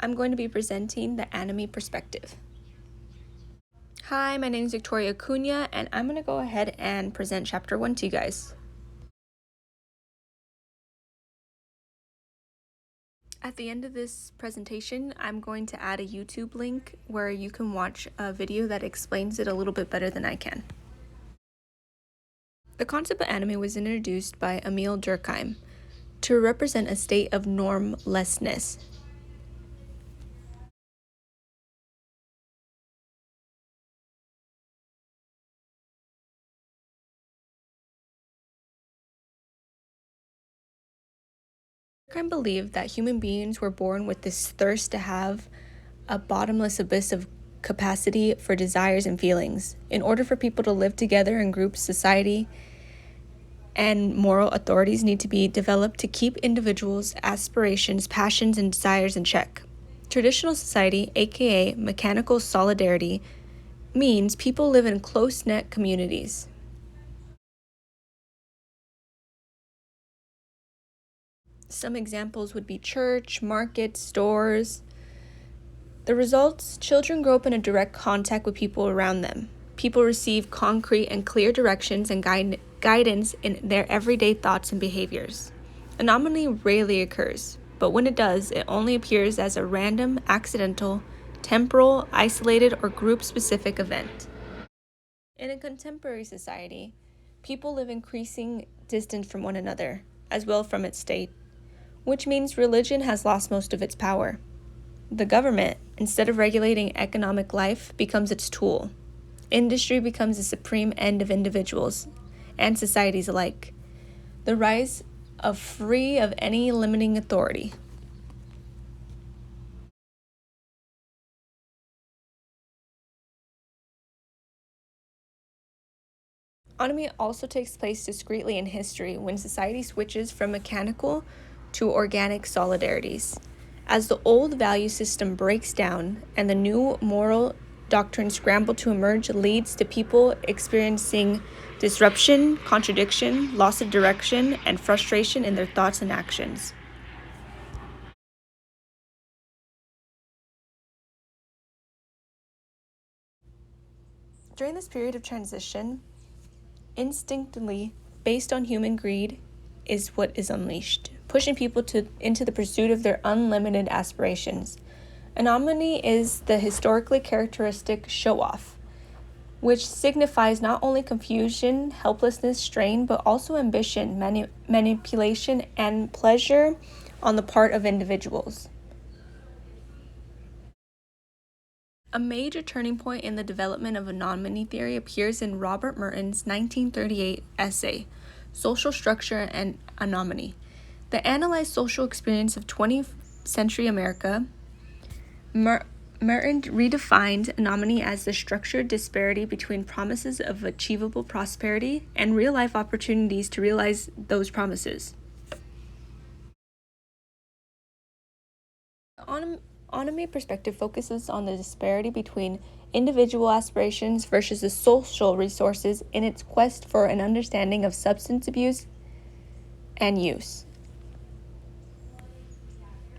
I'm going to be presenting the anime perspective. Hi, my name is Victoria Cunha, and I'm going to go ahead and present Chapter 1 to you guys. At the end of this presentation, I'm going to add a YouTube link where you can watch a video that explains it a little bit better than I can. The concept of anime was introduced by Emil Durkheim to represent a state of normlessness. Durkheim believed that human beings were born with this thirst to have a bottomless abyss of capacity for desires and feelings. In order for people to live together in groups, society and moral authorities need to be developed to keep individuals' aspirations, passions, and desires in check. Traditional society, aka mechanical solidarity, means people live in close-knit communities. Some examples would be church, markets, stores. The results: children grow up in a direct contact with people around them. People receive concrete and clear directions and guidance in their everyday thoughts and behaviors. Anomaly rarely occurs, but when it does, it only appears as a random, accidental, temporal, isolated, or group-specific event. In a contemporary society, people live increasing distance from one another, as well from its state, which means religion has lost most of its power. The government, instead of regulating economic life, becomes its tool. Industry becomes the supreme end of individuals and societies alike. The rise of free of any limiting authority. Autonomy also takes place discreetly in history when society switches from mechanical to organic solidarities. As the old value system breaks down and the new moral doctrines scramble to emerge, leads to people experiencing disruption, contradiction, loss of direction, and frustration in their thoughts and actions. During this period of transition, instinctively, based on human greed, is what is unleashed, pushing people into the pursuit of their unlimited aspirations. Anomaly is the historically characteristic show-off, which signifies not only confusion, helplessness, strain, but also ambition, manipulation, and pleasure on the part of individuals. A major turning point in the development of anomaly theory appears in Robert Merton's 1938 essay, Social Structure and Anomaly. That analyzed social experience of 20th century America. Merton redefined anomaly as the structured disparity between promises of achievable prosperity and real-life opportunities to realize those promises. The anomaly perspective focuses on the disparity between individual aspirations versus the social resources in its quest for an understanding of substance abuse and use.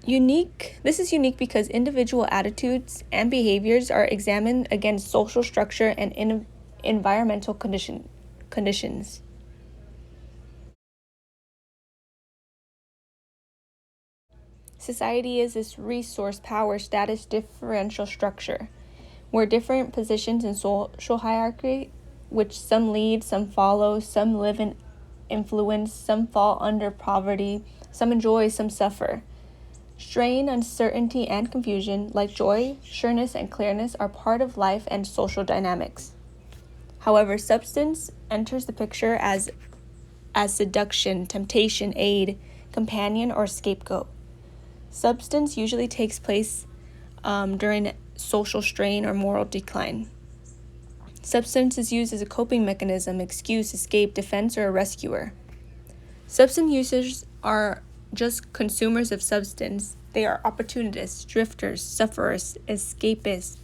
This is unique because individual attitudes and behaviors are examined against social structure and environmental conditions. Society is this resource power status differential structure, where different positions in social hierarchy, which some lead, some follow, some live in influence, some fall under poverty, some enjoy, some suffer. Strain, uncertainty, and confusion, like joy, sureness, and clearness, are part of life and social dynamics. However, substance enters the picture as seduction, temptation, aid, companion, or scapegoat. Substance usually takes place during social strain or moral decline. Substance is used as a coping mechanism, excuse, escape, defense, or a rescuer. Substance users are just consumers of substance. They are opportunists, drifters, sufferers, escapists,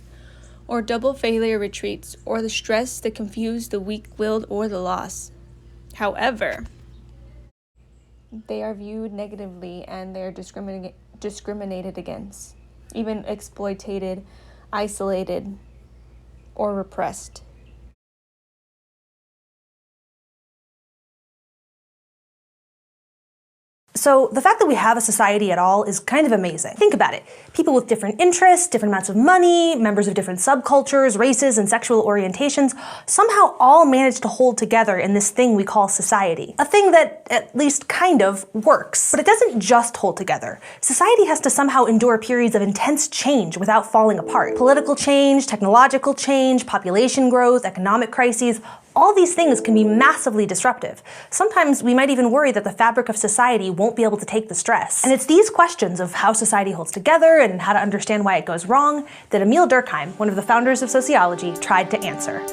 or double failure retreats, or the stressed, the confused, the weak-willed, or the lost. However, they are viewed negatively and they are discriminated against. even exploited, isolated, or repressed. So the fact that we have a society at all is kind of amazing. Think about it. People with different interests, different amounts of money, members of different subcultures, races, and sexual orientations somehow all manage to hold together in this thing we call society. A thing that at least kind of works. But it doesn't just hold together. Society has to somehow endure periods of intense change without falling apart. Political change, technological change, population growth, economic crises, all these things can be massively disruptive. Sometimes we might even worry that the fabric of society won't be able to take the stress. And it's these questions of how society holds together and how to understand why it goes wrong that Emile Durkheim, one of the founders of sociology, tried to answer.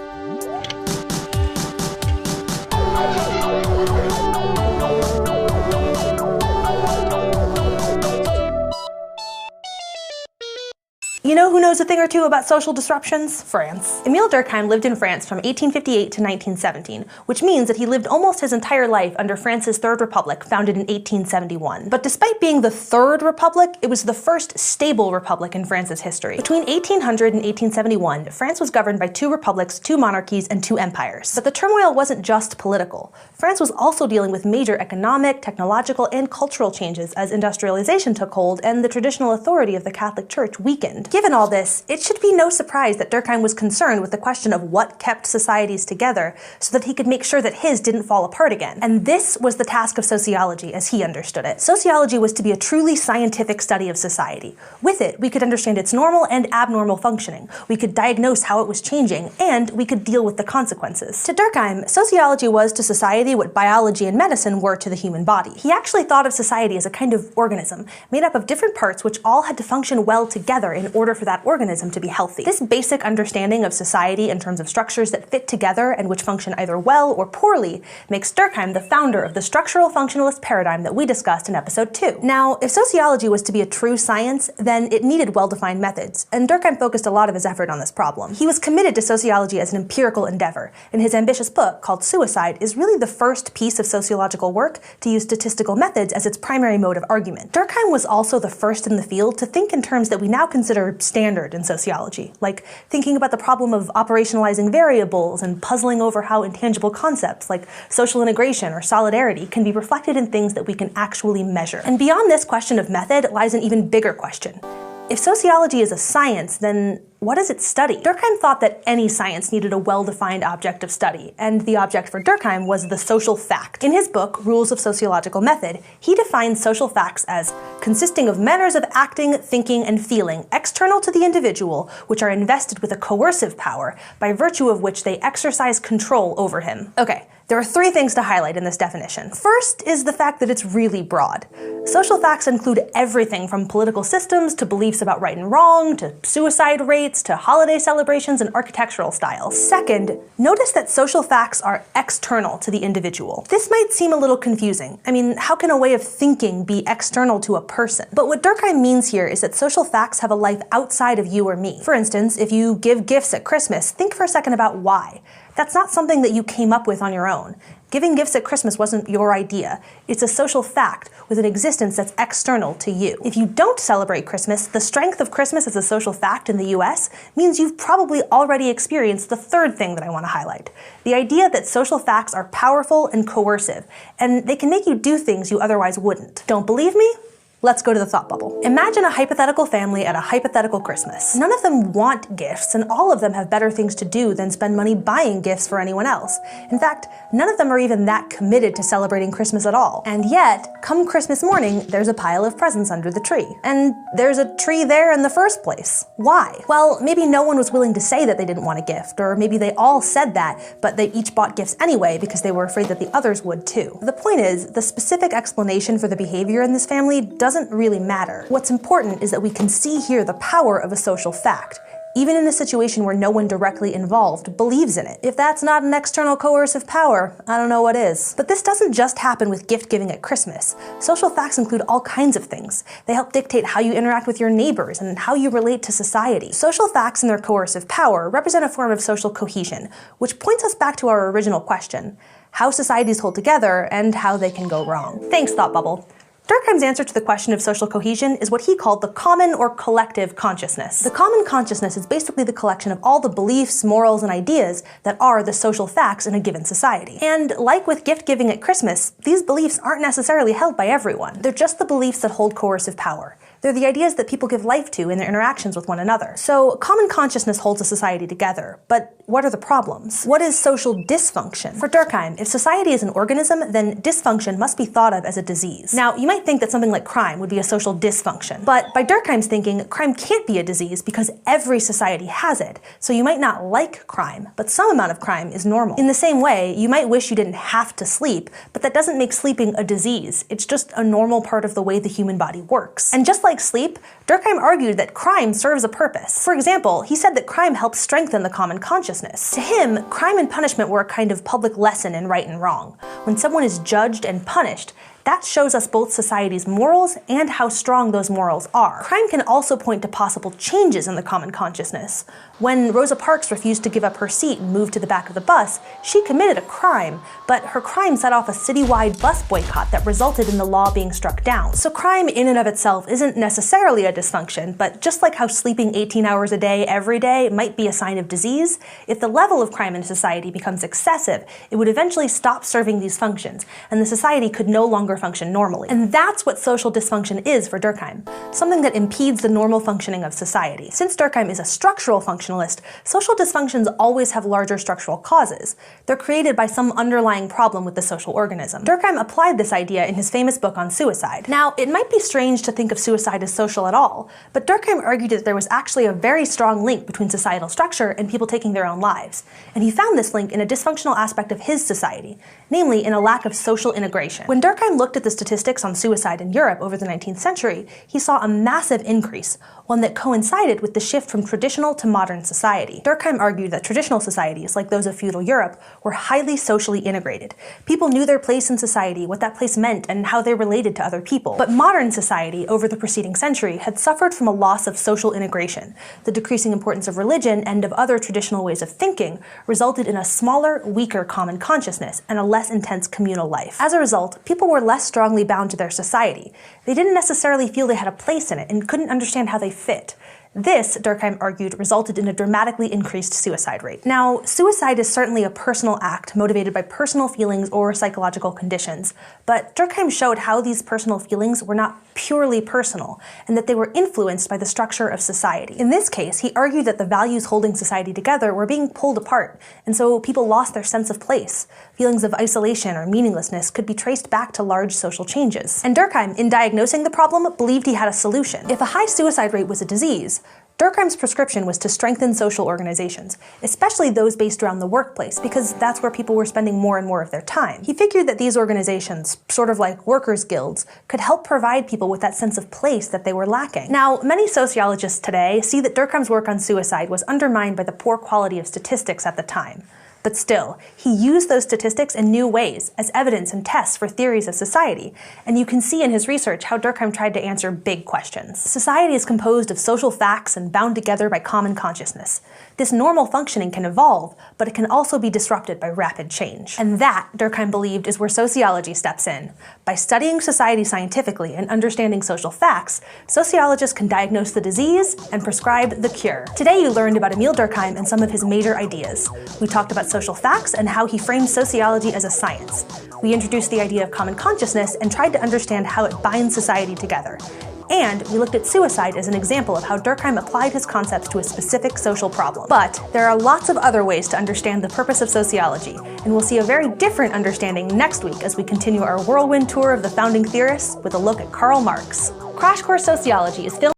You know who knows a thing or two about social disruptions? France. Emile Durkheim lived in France from 1858 to 1917, which means that he lived almost his entire life under France's Third Republic, founded in 1871. But despite being the Third Republic, it was the first stable republic in France's history. Between 1800 and 1871, France was governed by 2 republics, 2 monarchies, and 2 empires. But the turmoil wasn't just political. France was also dealing with major economic, technological, and cultural changes as industrialization took hold and the traditional authority of the Catholic Church weakened. Given all this, it should be no surprise that Durkheim was concerned with the question of what kept societies together so that he could make sure that his didn't fall apart again. And this was the task of sociology as he understood it. Sociology was to be a truly scientific study of society. With it, we could understand its normal and abnormal functioning, we could diagnose how it was changing, and we could deal with the consequences. To Durkheim, sociology was to society what biology and medicine were to the human body. He actually thought of society as a kind of organism, made up of different parts which all had to function well together in order for that organism to be healthy. This basic understanding of society in terms of structures that fit together and which function either well or poorly makes Durkheim the founder of the structural functionalist paradigm that we discussed in episode 2. Now, if sociology was to be a true science, then it needed well-defined methods, and Durkheim focused a lot of his effort on this problem. He was committed to sociology as an empirical endeavor, and his ambitious book, called Suicide, is really the first piece of sociological work to use statistical methods as its primary mode of argument. Durkheim was also the first in the field to think in terms that we now consider standard in sociology, like thinking about the problem of operationalizing variables and puzzling over how intangible concepts like social integration or solidarity can be reflected in things that we can actually measure. And beyond this question of method lies an even bigger question. If sociology is a science, then what does it study? Durkheim thought that any science needed a well-defined object of study, and the object for Durkheim was the social fact. In his book, Rules of Sociological Method, he defines social facts as consisting of manners of acting, thinking, and feeling external to the individual, which are invested with a coercive power, by virtue of which they exercise control over him. Okay, there are 3 things to highlight in this definition. First is the fact that it's really broad. Social facts include everything from political systems to beliefs about right and wrong, to suicide rates, to holiday celebrations and architectural styles. Second, notice that social facts are external to the individual. This might seem a little confusing. I mean, how can a way of thinking be external to a person? But what Durkheim means here is that social facts have a life outside of you or me. For instance, if you give gifts at Christmas, think for a second about why. That's not something that you came up with on your own. Giving gifts at Christmas wasn't your idea. It's a social fact with an existence that's external to you. If you don't celebrate Christmas, the strength of Christmas as a social fact in the US means you've probably already experienced the third thing that I want to highlight. The idea that social facts are powerful and coercive, and they can make you do things you otherwise wouldn't. Don't believe me? Let's go to the thought bubble. Imagine a hypothetical family at a hypothetical Christmas. None of them want gifts, and all of them have better things to do than spend money buying gifts for anyone else. In fact, none of them are even that committed to celebrating Christmas at all. And yet, come Christmas morning, there's a pile of presents under the tree. And there's a tree there in the first place. Why? Well, maybe no one was willing to say that they didn't want a gift, or maybe they all said that, but they each bought gifts anyway because they were afraid that the others would too. The point is, the specific explanation for the behavior in this family doesn't really matter. What's important is that we can see here the power of a social fact, even in a situation where no one directly involved believes in it. If that's not an external coercive power, I don't know what is. But this doesn't just happen with gift giving at Christmas. Social facts include all kinds of things. They help dictate how you interact with your neighbors and how you relate to society. Social facts and their coercive power represent a form of social cohesion, which points us back to our original question: how societies hold together and how they can go wrong. Thanks, Thought Bubble. Durkheim's answer to the question of social cohesion is what he called the common or collective consciousness. The common consciousness is basically the collection of all the beliefs, morals, and ideas that are the social facts in a given society. And like with gift giving at Christmas, these beliefs aren't necessarily held by everyone. They're just the beliefs that hold coercive power. They're the ideas that people give life to in their interactions with one another. So common consciousness holds a society together, but what are the problems? What is social dysfunction? For Durkheim, if society is an organism, then dysfunction must be thought of as a disease. Now, you might think that something like crime would be a social dysfunction, but by Durkheim's thinking, crime can't be a disease because every society has it, so you might not like crime, but some amount of crime is normal. In the same way, you might wish you didn't have to sleep, but that doesn't make sleeping a disease. It's just a normal part of the way the human body works. And just like sleep, Durkheim argued that crime serves a purpose. For example, he said that crime helps strengthen the common consciousness. To him, crime and punishment were a kind of public lesson in right and wrong. When someone is judged and punished, that shows us both society's morals and how strong those morals are. Crime can also point to possible changes in the common consciousness. When Rosa Parks refused to give up her seat and moved to the back of the bus, she committed a crime, but her crime set off a citywide bus boycott that resulted in the law being struck down. So crime in and of itself isn't necessarily a dysfunction, but just like how sleeping 18 hours a day every day might be a sign of disease, if the level of crime in society becomes excessive, it would eventually stop serving these functions, and the society could no longer function normally. And that's what social dysfunction is for Durkheim, something that impedes the normal functioning of society. Since Durkheim is a structural functionalist, social dysfunctions always have larger structural causes. They're created by some underlying problem with the social organism. Durkheim applied this idea in his famous book on suicide. Now, it might be strange to think of suicide as social at all, but Durkheim argued that there was actually a very strong link between societal structure and people taking their own lives. And he found this link in a dysfunctional aspect of his society, namely in a lack of social integration. When Durkheim looked at the statistics on suicide in Europe over the 19th century, he saw a massive increase, one that coincided with the shift from traditional to modern society. Durkheim argued that traditional societies, like those of feudal Europe, were highly socially integrated. People knew their place in society, what that place meant, and how they related to other people. But modern society, over the preceding century, had suffered from a loss of social integration. The decreasing importance of religion and of other traditional ways of thinking resulted in a smaller, weaker common consciousness and a less intense communal life. As a result, people were less strongly bound to their society. They didn't necessarily feel they had a place in it and couldn't understand how they fit. This, Durkheim argued, resulted in a dramatically increased suicide rate. Now, suicide is certainly a personal act motivated by personal feelings or psychological conditions, but Durkheim showed how these personal feelings were not purely personal, and that they were influenced by the structure of society. In this case, he argued that the values holding society together were being pulled apart, and so people lost their sense of place. Feelings of isolation or meaninglessness could be traced back to large social changes. And Durkheim, in diagnosing the problem, believed he had a solution. If a high suicide rate was a disease, Durkheim's prescription was to strengthen social organizations, especially those based around the workplace, because that's where people were spending more and more of their time. He figured that these organizations, sort of like workers' guilds, could help provide people with that sense of place that they were lacking. Now, many sociologists today see that Durkheim's work on suicide was undermined by the poor quality of statistics at the time. But still, he used those statistics in new ways as evidence and tests for theories of society, and you can see in his research how Durkheim tried to answer big questions. Society is composed of social facts and bound together by common consciousness. This normal functioning can evolve, but it can also be disrupted by rapid change. And that, Durkheim believed, is where sociology steps in. By studying society scientifically and understanding social facts, sociologists can diagnose the disease and prescribe the cure. Today you learned about Emile Durkheim and some of his major ideas. We talked about social facts and how he framed sociology as a science. We introduced the idea of common consciousness and tried to understand how it binds society together. And we looked at suicide as an example of how Durkheim applied his concepts to a specific social problem. But there are lots of other ways to understand the purpose of sociology, and we'll see a very different understanding next week as we continue our whirlwind tour of the founding theorists with a look at Karl Marx. Crash Course Sociology is filmed